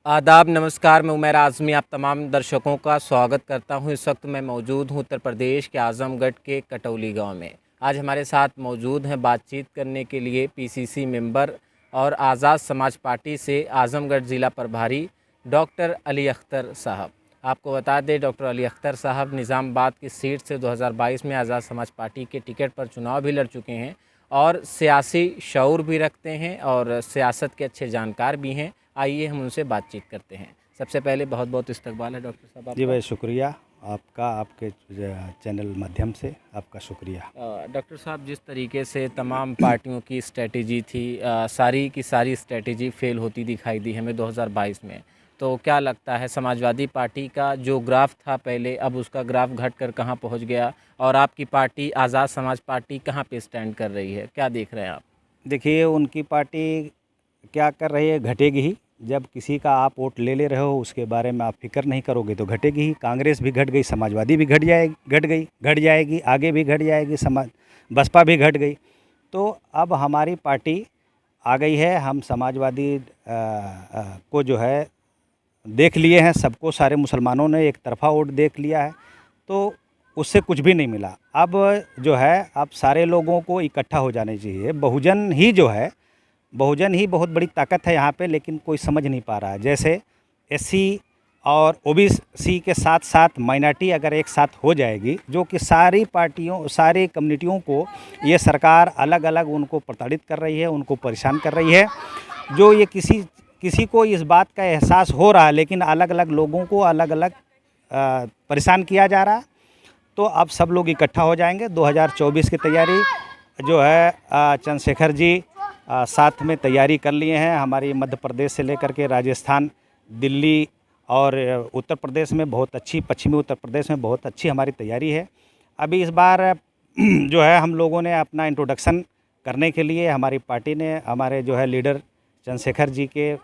आदाब, नमस्कार। मैं उमैर आज़मी आप तमाम दर्शकों का स्वागत करता हूं। इस वक्त मैं मौजूद हूं उत्तर प्रदेश के आज़मगढ़ के कटौली गांव में। आज हमारे साथ मौजूद हैं बातचीत करने के लिए पीसीसी मेंबर और आज़ाद समाज पार्टी से आज़मगढ़ ज़िला प्रभारी डॉक्टर अली अख्तर साहब। आपको बता दें, डॉक्टर अली अख्तर साहब निज़ामाबाद की सीट से 2022 में आज़ाद समाज पार्टी के टिकट पर चुनाव भी लड़ चुके हैं और सियासी शऊर भी रखते हैं और सियासत के अच्छे जानकार भी हैं। आइए हम उनसे बातचीत करते हैं। सबसे पहले बहुत बहुत इस्तकबाल है डॉक्टर साहब आपका। जी भाई, शुक्रिया आपका, आपके चैनल माध्यम से आपका शुक्रिया। डॉक्टर साहब, जिस तरीके से तमाम पार्टियों की स्ट्रेटजी थी, सारी की सारी स्ट्रेटजी फेल होती दिखाई दी हमें 2022 में, तो क्या लगता है समाजवादी पार्टी का जो ग्राफ था पहले, अब उसका ग्राफ घटकर कहाँ पहुँच गया और आपकी पार्टी आज़ाद समाज पार्टी कहाँ पे स्टैंड कर रही है? क्या देख रहे हैं आप? देखिए, उनकी पार्टी क्या कर रही है, घटेगी ही। जब किसी का आप वोट ले ले रहे हो, उसके बारे में आप फिक्र नहीं करोगे तो घटेगी ही। कांग्रेस भी घट गई, समाजवादी भी घट जाएगी, आगे भी घट जाएगी, बसपा भी घट गई। तो अब हमारी पार्टी आ गई है। हम समाजवादी को जो है देख लिए हैं, सबको, सारे मुसलमानों ने एक तरफा वोट देख लिया है, तो उससे कुछ भी नहीं मिला। अब जो है, अब सारे लोगों को इकट्ठा हो जाना चाहिए। बहुजन ही बहुत बड़ी ताकत है यहाँ पे, लेकिन कोई समझ नहीं पा रहा है। जैसे एससी और ओबीसी के साथ साथ माइनॉरिटी अगर एक साथ हो जाएगी, जो कि सारी पार्टियों, सारी कम्युनिटियों को ये सरकार अलग अलग उनको प्रताड़ित कर रही है, उनको परेशान कर रही है। जो ये किसी को इस बात का एहसास हो रहा है, लेकिन अलग अलग लोगों को अलग अलग परेशान किया जा रहा है। तो अब सब लोग इकट्ठा हो जाएंगे। 2024 की तैयारी जो है, चंद्रशेखर जी साथ में तैयारी कर लिए हैं। हमारी मध्य प्रदेश से लेकर के राजस्थान, दिल्ली और उत्तर प्रदेश में बहुत अच्छी, पश्चिमी उत्तर प्रदेश में बहुत अच्छी हमारी तैयारी है। अभी इस बार जो है, हम लोगों ने अपना इंट्रोडक्शन करने के लिए हमारी पार्टी ने, हमारे जो है लीडर चंद्रशेखर जी के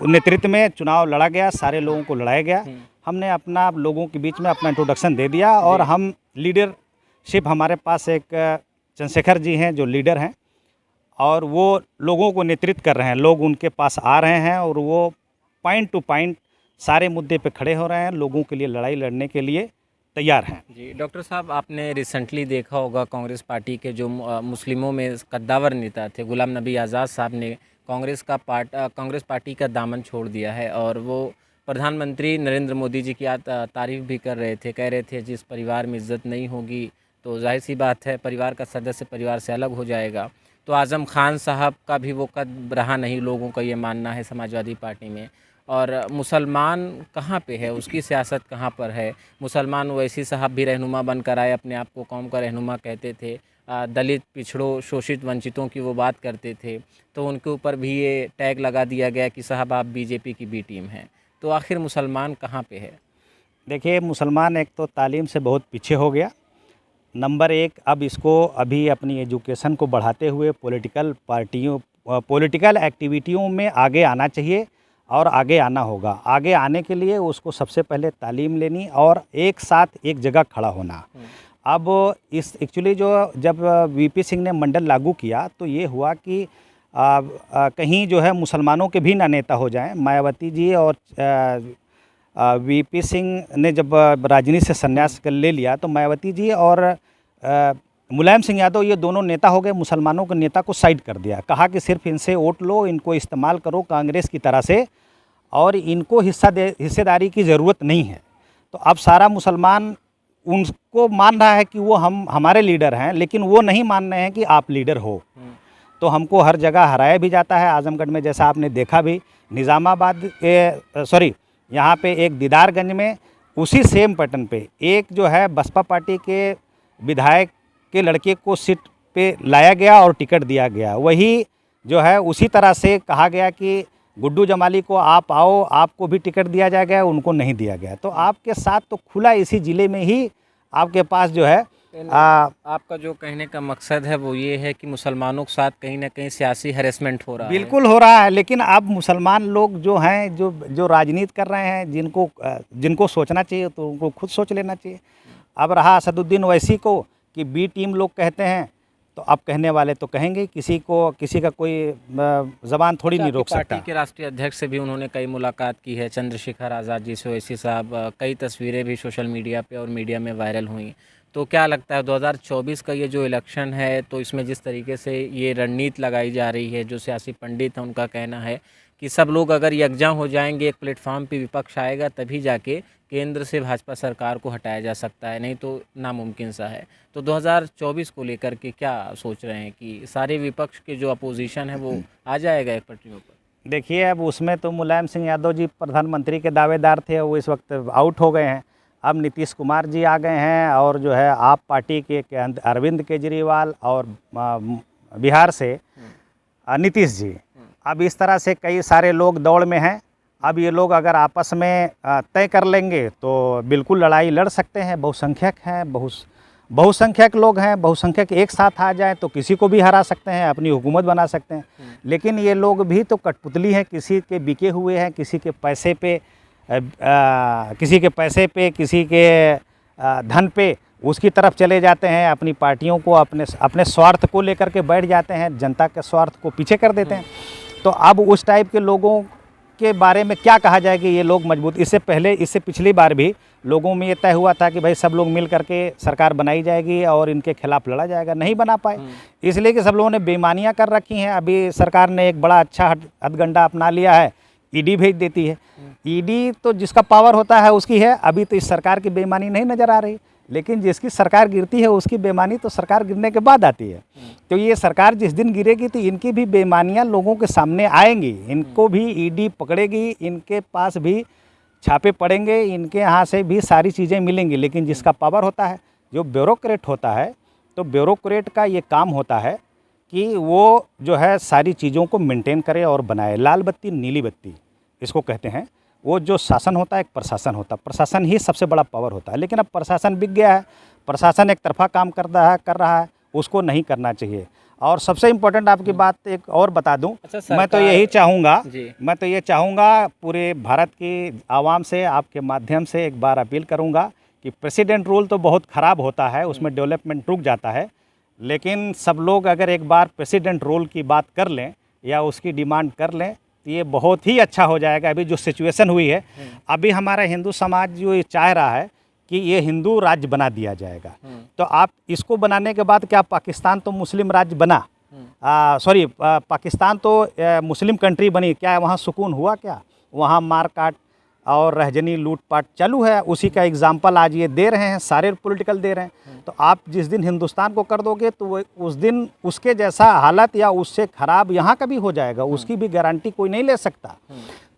नेतृत्व में चुनाव लड़ा गया, सारे लोगों को लड़ाया गया। हमने अपना लोगों के बीच में अपना इंट्रोडक्शन दे दिया और हम लीडरशिप, हमारे पास एक चंद्रशेखर जी हैं जो लीडर हैं और वो लोगों को नेतृत्व कर रहे हैं। लोग उनके पास आ रहे हैं और वो पॉइंट टू पॉइंट सारे मुद्दे पे खड़े हो रहे हैं, लोगों के लिए लड़ाई लड़ने के लिए तैयार हैं। जी डॉक्टर साहब, आपने रिसेंटली देखा होगा कांग्रेस पार्टी के जो मुस्लिमों में कद्दावर नेता थे गुलाम नबी आज़ाद साहब ने कांग्रेस पार्टी का दामन छोड़ दिया है और वो प्रधानमंत्री नरेंद्र मोदी जी की तारीफ़ भी कर रहे थे। कह रहे थे जिस परिवार में इज़्ज़त नहीं होगी तो जाहिर सी बात है परिवार का सदस्य परिवार से अलग हो जाएगा। तो आज़म खान साहब का भी वो कद रहा नहीं, लोगों का ये मानना है समाजवादी पार्टी में। और मुसलमान कहाँ पे है, उसकी सियासत कहाँ पर है? मुसलमान ओवैसी साहब भी रहनुमा बनकर आए, अपने आप को कौम का रहनुमा कहते थे। दलित, पिछड़ों, शोषित, वंचितों की वो बात करते थे, तो उनके ऊपर भी ये टैग लगा दिया गया कि साहब आप बीजेपी की बी टीम हैं। तो आखिर मुसलमान कहाँ पे है? देखिए, मुसलमान एक तो तालीम से बहुत पीछे हो गया, नंबर एक। अब इसको अभी अपनी एजुकेशन को बढ़ाते हुए पॉलिटिकल एक्टिविटियों में आगे आना चाहिए और आगे आना होगा। आगे आने के लिए उसको सबसे पहले तालीम लेनी और एक साथ एक जगह खड़ा होना। अब इस एक्चुअली जब वीपी सिंह ने मंडल लागू किया तो ये हुआ कि कहीं जो है मुसलमानों के भी ना नेता हो जाएं। मायावती जी और वीपी सिंह ने जब राजनीति से संन्यास कर ले लिया तो मायावती जी और मुलायम सिंह यादव ये दोनों नेता हो गए, मुसलमानों के नेता को साइड कर दिया। कहा कि सिर्फ इनसे वोट लो, इनको इस्तेमाल करो कांग्रेस की तरह से और इनको हिस्सेदारी की ज़रूरत नहीं है। तो अब सारा मुसलमान उनको मान रहा है कि वो हमारे लीडर हैं, लेकिन वो नहीं मान रहे हैं कि आप लीडर हो। तो हमको हर जगह हराया भी जाता है। आजमगढ़ में जैसा आपने देखा भी, निज़ामाबाद के यहाँ पे एक दीदारगंज में उसी सेम पैटर्न पे एक जो है बसपा पार्टी के विधायक के लड़के को सीट पे लाया गया और टिकट दिया गया। वही जो है उसी तरह से कहा गया कि गुड्डू जमाली को आप आओ, आपको भी टिकट दिया जाएगा, उनको नहीं दिया गया। तो आपके साथ तो खुला इसी ज़िले में ही आपके पास जो है आपका जो कहने का मकसद है वो ये है कि मुसलमानों के साथ कहीं ना कहीं सियासी हैरेसमेंट हो रहा है। बिल्कुल हो रहा है, लेकिन अब मुसलमान लोग जो हैं, जो राजनीति कर रहे हैं, जिनको सोचना चाहिए तो उनको खुद सोच लेना चाहिए। अब रहा असदुद्दीन ओवैसी को कि बी टीम लोग कहते हैं, तो अब कहने वाले तो कहेंगे, किसी का कोई ज़बान थोड़ी नहीं रोक सकता। पार्टी के राष्ट्रीय अध्यक्ष से भी उन्होंने कई मुलाकात की है, चंद्रशेखर आज़ाद जी से ओवैसी साहब, कई तस्वीरें भी सोशल मीडिया पे और मीडिया में वायरल हुई। तो क्या लगता है 2024 का ये जो इलेक्शन है, तो इसमें जिस तरीके से ये रणनीति लगाई जा रही है, जो सियासी पंडित हैं उनका कहना है कि सब लोग अगर यकजा हो जाएंगे, एक प्लेटफॉर्म पे विपक्ष आएगा, तभी जाके केंद्र से भाजपा सरकार को हटाया जा सकता है, नहीं तो नामुमकिन सा है। तो 2024 को लेकर के क्या सोच रहे हैं कि सारे विपक्ष के जो अपोजिशन है वो आ जाएगा एक पटरियों पर? देखिए, अब उसमें तो मुलायम सिंह यादव जी प्रधानमंत्री के दावेदार थे, वो इस वक्त आउट हो गए हैं। अब नीतीश कुमार जी आ गए हैं, और जो है आप पार्टी के अरविंद केजरीवाल, और बिहार से नीतीश जी। अब इस तरह से कई सारे लोग दौड़ में हैं। अब ये लोग अगर आपस में तय कर लेंगे तो बिल्कुल लड़ाई लड़ सकते हैं। बहुसंख्यक हैं, बहुसंख्यक लोग हैं, बहुसंख्यक एक साथ आ जाए तो किसी को भी हरा सकते हैं, अपनी हुकूमत बना सकते हैं। लेकिन ये लोग भी तो कठपुतली हैं, किसी के बिके हुए हैं, किसी के पैसे पे किसी के धन पे उसकी तरफ चले जाते हैं। अपनी पार्टियों को अपने स्वार्थ को लेकर के बैठ जाते हैं, जनता के स्वार्थ को पीछे कर देते हैं। तो अब उस टाइप के लोगों के बारे में क्या कहा जाए कि ये लोग मजबूत। इससे पिछली बार भी लोगों में ये तय हुआ था कि भाई सब लोग मिल करके सरकार बनाई जाएगी और इनके खिलाफ लड़ा जाएगा, नहीं बना पाए, इसलिए कि सब लोगों ने बेईमानियां कर रखी हैं। अभी सरकार ने एक बड़ा अच्छा हथगंडा अपना लिया है, ईडी भेज देती है। ईडी तो जिसका पावर होता है उसकी है। अभी तो इस सरकार की बेईमानी नहीं नज़र आ रही, लेकिन जिसकी सरकार गिरती है उसकी बेईमानी तो सरकार गिरने के बाद आती है। तो ये सरकार जिस दिन गिरेगी तो इनकी भी बेईमानियां लोगों के सामने आएंगी, इनको भी ईडी पकड़ेगी, इनके पास भी छापे पड़ेंगे, इनके यहाँ से भी सारी चीज़ें मिलेंगी। लेकिन जिसका पावर होता है, जो ब्यूरोक्रेट होता है, तो ब्यूरोक्रेट का ये काम होता है कि वो जो है सारी चीज़ों को मेंटेन करे और बनाए। लाल बत्ती नीली बत्ती इसको कहते हैं। वो जो शासन होता है, एक प्रशासन होता है, प्रशासन ही सबसे बड़ा पावर होता है। लेकिन अब प्रशासन बिक गया है, प्रशासन एक तरफा काम कर रहा है, उसको नहीं करना चाहिए। और सबसे इम्पोर्टेंट आपकी बात एक और बता दूं, मैं तो ये चाहूँगा पूरे भारत की आवाम से, आपके माध्यम से एक बार अपील करूँगा कि प्रेसिडेंट रूल तो बहुत ख़राब होता है, उसमें डेवलपमेंट रुक जाता है। लेकिन सब लोग अगर एक बार प्रेसिडेंट रूल की बात कर लें या उसकी डिमांड कर लें तो ये बहुत ही अच्छा हो जाएगा। अभी जो सिचुएशन हुई है, अभी हमारा हिंदू समाज जो ये चाह रहा है कि ये हिंदू राज्य बना दिया जाएगा, तो आप इसको बनाने के बाद क्या पाकिस्तान तो मुस्लिम राज्य बना, पाकिस्तान तो मुस्लिम कंट्री बनी, क्या वहाँ सुकून हुआ? क्या वहाँ मार काट और रहजनी लूटपाट चालू है। उसी का एग्जाम्पल आज ये दे रहे हैं, सारे पॉलिटिकल दे रहे हैं। तो आप जिस दिन हिंदुस्तान को कर दोगे तो वो उस दिन उसके जैसा हालत या उससे ख़राब यहाँ का भी हो जाएगा, उसकी भी गारंटी कोई नहीं ले सकता।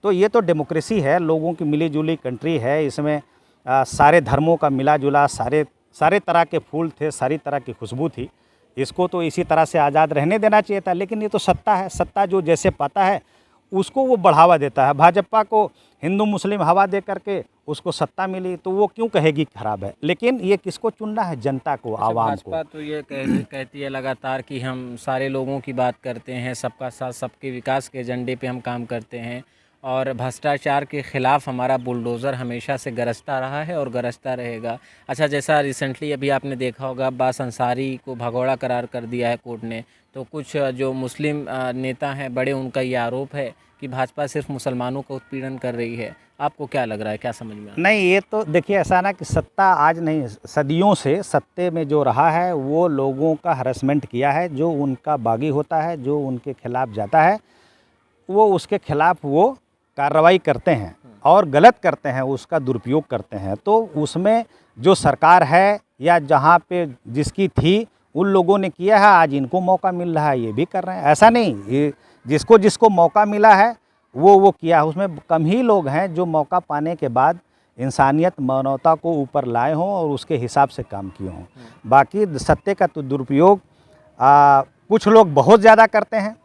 तो ये तो डेमोक्रेसी है, लोगों की मिली जुली कंट्री है, इसमें सारे धर्मों का मिला जुला, सारे तरह के फूल थे, सारी तरह की खुशबू थी। इसको तो इसी तरह से आज़ाद रहने देना चाहिए था। लेकिन ये तो सत्ता है, सत्ता जो जैसे पाता है उसको वो बढ़ावा देता है। भाजपा को हिंदू मुस्लिम हवा दे करके उसको सत्ता मिली, तो वो क्यों कहेगी खराब है? लेकिन ये किसको चुनना है? जनता को, आवाम को। भाजपा तो ये कहती है लगातार कि हम सारे लोगों की बात करते हैं, सबका साथ सबके विकास के एजेंडे पे हम काम करते हैं, और भ्रष्टाचार के ख़िलाफ़ हमारा बुलडोज़र हमेशा से गरजता रहा है और गरजता रहेगा। अच्छा, जैसा रिसेंटली अभी आपने देखा होगा, अब्बास अंसारी को भगोड़ा करार कर दिया है कोर्ट ने। तो कुछ जो मुस्लिम नेता हैं बड़े, उनका ये आरोप है कि भाजपा सिर्फ मुसलमानों का उत्पीड़न कर रही है। आपको क्या लग रहा है, क्या समझ में? नहीं, ये तो देखिए ऐसा ना कि सत्ता आज नहीं, सदियों से सत्ते में जो रहा है वो लोगों का हरासमेंट किया है। जो उनका बागी होता है, जो उनके खिलाफ़ जाता है, वो उसके खिलाफ़ वो कार्रवाई करते हैं और गलत करते हैं, उसका दुरुपयोग करते हैं। तो उसमें जो सरकार है या जहाँ पे जिसकी थी, उन लोगों ने किया है, आज इनको मौका मिल रहा है, ये भी कर रहे हैं। ऐसा नहीं, ये जिसको मौका मिला है वो किया है। उसमें कम ही लोग हैं जो मौका पाने के बाद इंसानियत मानवता को ऊपर लाए हों और उसके हिसाब से काम किए हों। बाकी सत्ते का तो दुरुपयोग कुछ लोग बहुत ज़्यादा करते हैं,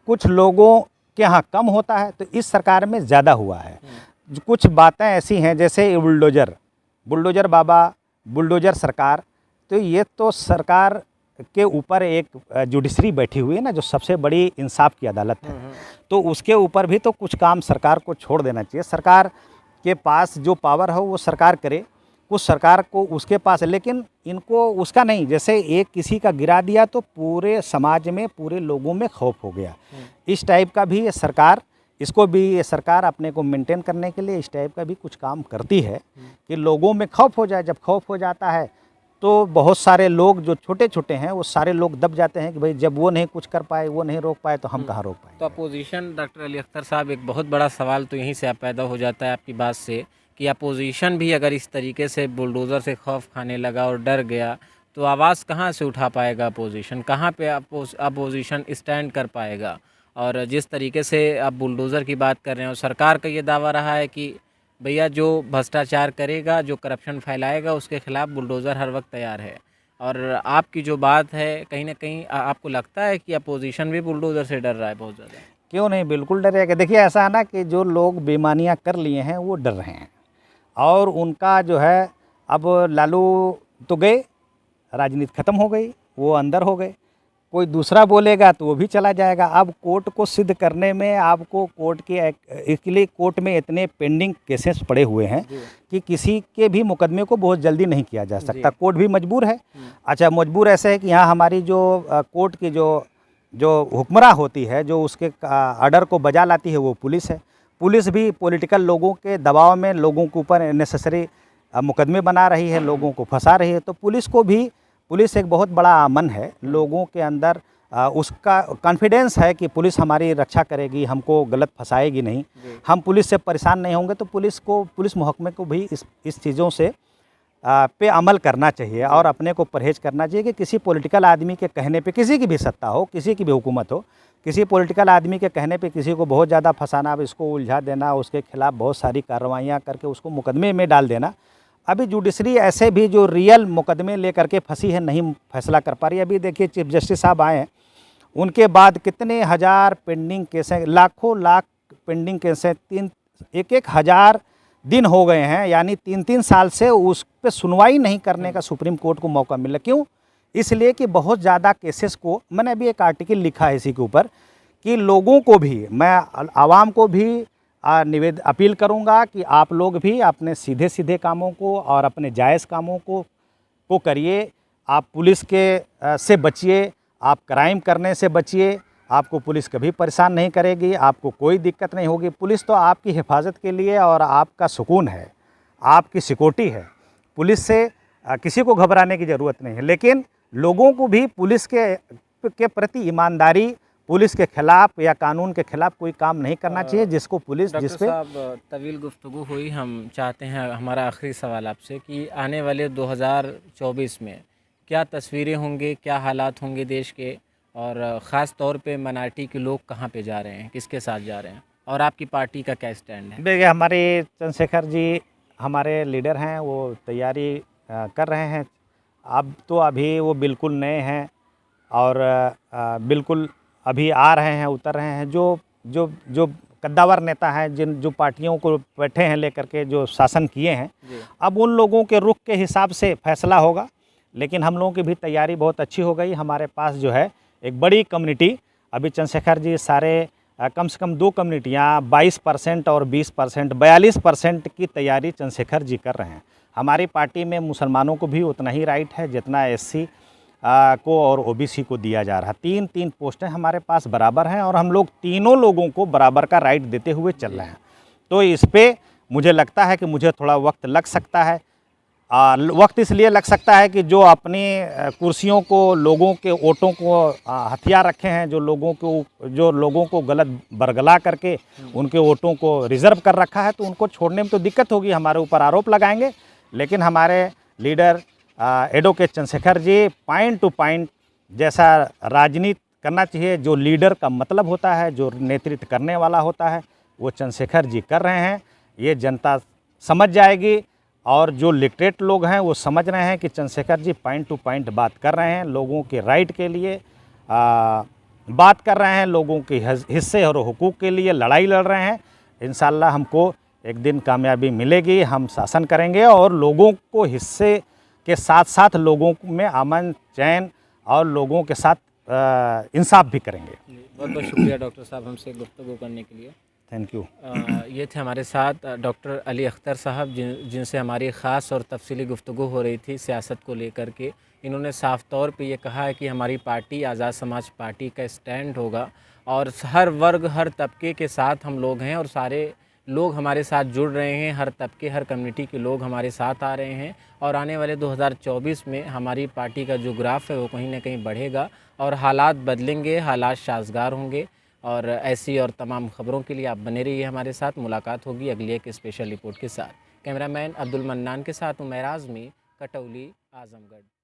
कुछ लोगों के यहाँ कम होता है। तो इस सरकार में ज़्यादा हुआ है। कुछ बातें ऐसी हैं जैसे बुलडोज़र बाबा, बुलडोज़र सरकार, तो ये तो सरकार के ऊपर एक जुडिशरी बैठी हुई है ना, जो सबसे बड़ी इंसाफ की अदालत है। तो उसके ऊपर भी तो कुछ काम सरकार को छोड़ देना चाहिए। सरकार के पास जो पावर हो वो सरकार करे, कुछ सरकार को उसके पास है, लेकिन इनको उसका नहीं। जैसे एक किसी का गिरा दिया तो पूरे समाज में, पूरे लोगों में खौफ हो गया। इस टाइप का भी ये सरकार, इसको भी ये सरकार अपने को मेंटेन करने के लिए इस टाइप का भी कुछ काम करती है कि लोगों में खौफ हो जाए। जब खौफ हो जाता है तो बहुत सारे लोग जो छोटे छोटे हैं वो सारे लोग दब जाते हैं कि भाई जब वो नहीं कुछ कर पाए, वो नहीं रोक पाए, तो हम कहाँ रोक पाएंगे। तो अपोजिशन, डॉक्टर अली अख्तर साहब, एक बहुत बड़ा सवाल तो यहीं से आप पैदा हो जाता है आपकी बात से कि अपोजिशन भी अगर इस तरीके से बुलडोज़र से खौफ खाने लगा और डर गया तो आवाज़ कहाँ से उठा पाएगा अपोजिशन, कहाँ पे अपोजिशन स्टैंड कर पाएगा। और जिस तरीके से आप बुलडोज़र की बात कर रहे हैं और सरकार का ये दावा रहा है कि भैया जो भ्रष्टाचार करेगा, जो करप्शन फैलाएगा, उसके खिलाफ बुलडोज़र हर वक्त तैयार है। और आपकी जो बात है कहीं ना कहीं आपको लगता है कि अपोजिशन भी बुलडोज़र से डर रहा है बहुत ज़्यादा। क्यों नहीं, बिल्कुल डरेगा। देखिए ऐसा है ना कि जो लोग बेईमानियां कर लिए हैं वो डर रहे हैं, और उनका जो है, अब लालू तो गए, राजनीति ख़त्म हो गई, वो अंदर हो गए, कोई दूसरा बोलेगा तो वो भी चला जाएगा। अब कोर्ट को सिद्ध करने में आपको कोर्ट के इसलिए कोर्ट में इतने पेंडिंग केसेस पड़े हुए हैं कि किसी के भी मुकदमे को बहुत जल्दी नहीं किया जा सकता। कोर्ट भी मजबूर है। अच्छा, मजबूर ऐसे है कि यहाँ हमारी जो कोर्ट की जो हुक्मरां होती है, जो उसके ऑर्डर को बजा लाती है, वो पुलिस है। पुलिस भी पॉलिटिकल लोगों के दबाव में लोगों के ऊपर नेसेसरी मुकदमे बना रही है, लोगों को फंसा रही है। तो पुलिस एक बहुत बड़ा अमन है लोगों के अंदर, उसका कॉन्फिडेंस है कि पुलिस हमारी रक्षा करेगी, हमको गलत फंसाएगी नहीं, हम पुलिस से परेशान नहीं होंगे। तो पुलिस महकमे को भी इस चीज़ों से पे अमल करना चाहिए और अपने को परहेज करना चाहिए कि किसी पॉलिटिकल आदमी के कहने पे, किसी की भी सत्ता हो, किसी की भी हुकूमत हो, किसी पॉलिटिकल आदमी के कहने पे किसी को बहुत ज़्यादा फंसाना, इसको उलझा देना, उसके खिलाफ बहुत सारी कार्रवाइयाँ करके उसको मुकदमे में डाल देना। अभी जुडिशरी ऐसे भी जो रियल मुकदमे लेकर के फंसी है, नहीं फैसला कर पा रही। अभी देखिए चीफ जस्टिस साहब आए हैं, उनके बाद कितने हज़ार पेंडिंग केस हैं, लाखों लाख पेंडिंग केस हैं, एक हज़ार दिन हो गए हैं, यानी 3 साल से उस पर सुनवाई नहीं करने का सुप्रीम कोर्ट को मौका मिला। क्यों? इसलिए कि बहुत ज़्यादा केसेस को, मैंने अभी एक आर्टिकल लिखा है इसी के ऊपर कि लोगों को भी, मैं आवाम को भी अपील करूंगा कि आप लोग भी अपने सीधे सीधे कामों को और अपने जायज़ कामों को करिए। आप पुलिस के से बचिए, आप क्राइम करने से बचिए। आपको पुलिस कभी परेशान नहीं करेगी, आपको कोई दिक्कत नहीं होगी। पुलिस तो आपकी हिफाजत के लिए और आपका सुकून है, आपकी सिक्योरिटी है। पुलिस से किसी को घबराने की ज़रूरत नहीं है, लेकिन लोगों को भी पुलिस के प्रति ईमानदारी, पुलिस के खिलाफ या कानून के खिलाफ कोई काम नहीं करना चाहिए, जिसको पुलिस जिस पे। साहब, तवील गुफ्तगू हुई, हम चाहते हैं हमारा आखिरी सवाल आपसे कि आने वाले 2024 में क्या तस्वीरें होंगी, क्या हालात होंगे देश के, और ख़ास तौर पे माइनॉरिटी के लोग कहाँ पे जा रहे हैं, किसके साथ जा रहे हैं, और आपकी पार्टी का क्या स्टैंड है? देखिए हमारे चंद्रशेखर जी हमारे लीडर हैं, वो तैयारी कर रहे हैं। अब तो अभी वो बिल्कुल नए हैं और बिल्कुल अभी आ रहे हैं, उतर रहे हैं। जो कद्दावर नेता हैं, जो पार्टियों को बैठे हैं लेकर के, जो शासन किए हैं, अब उन लोगों के रुख के हिसाब से फैसला होगा। लेकिन हम लोगों की भी तैयारी बहुत अच्छी हो गई। हमारे पास जो है एक बड़ी कम्युनिटी, अभी चंद्रशेखर जी सारे कम से कम 2 कम्युनिटियाँ 22% और 20%, 42% की तैयारी चंद्रशेखर जी कर रहे हैं। हमारी पार्टी में मुसलमानों को भी उतना ही राइट है जितना SC को और OBC को दिया जा रहा है। 3 पोस्टें हमारे पास बराबर हैं और हम लोग तीनों लोगों को बराबर का राइट देते हुए चल रहे हैं। तो इस पे मुझे लगता है कि मुझे थोड़ा वक्त लग सकता है। वक्त इसलिए लग सकता है कि जो अपनी कुर्सियों को, लोगों के वोटों को हथियार रखे हैं, जो लोगों को गलत बरगला करके उनके वोटों को रिज़र्व कर रखा है, तो उनको छोड़ने में तो दिक्कत होगी, हमारे ऊपर आरोप लगाएंगे। लेकिन हमारे leader advocate Chandrashekhar ji point two point जैसा राजनीति करना चाहिए, जो लीडर का मतलब होता है, जो नेतृत्व करने वाला होता है, वो चंद्रशेखर जी कर रहे हैं। ये जनता समझ जाएगी, और जो लिटरेट लोग हैं वो समझ रहे हैं कि Chandrashekhar ji point two point बात कर रहे हैं, लोगों के राइट के लिए बात कर रहे हैं, लोगों के हिस्से और हुकूक के लिए लड़ाई लड़ रहे हैं। इंशाल्लाह हमको एक दिन कामयाबी मिलेगी, हम शासन करेंगे और लोगों को हिस्से के साथ साथ लोगों में अमन चैन और लोगों के साथ इंसाफ भी करेंगे। बहुत बहुत शुक्रिया डॉक्टर साहब हमसे गुफ्तगू करने के लिए। Thank you. ये थे हमारे साथ डॉक्टर अली अख्तर साहब जिनसे हमारी ख़ास और तफसीली गुफ्तगू हो रही थी सियासत को लेकर के। इन्होंने साफ़ तौर पे ये कहा है कि हमारी पार्टी आज़ाद समाज पार्टी का स्टैंड होगा और हर वर्ग हर तबके के साथ हम लोग हैं और सारे लोग हमारे साथ जुड़ रहे हैं, हर तबके हर कम्युनिटी के लोग हमारे साथ आ रहे हैं और आने वाले 2024 में हमारी पार्टी का जो ग्राफ है वो कहीं ना कहीं बढ़ेगा और हालात बदलेंगे, हालात साजगार होंगे। और ऐसी और तमाम ख़बरों के लिए आप बने रहिए हमारे साथ। मुलाकात होगी अगली एक स्पेशल रिपोर्ट के साथ। कैमरामैन अब्दुल मन्नान के साथ उमैर आज़मी, कटौली, आज़मगढ़।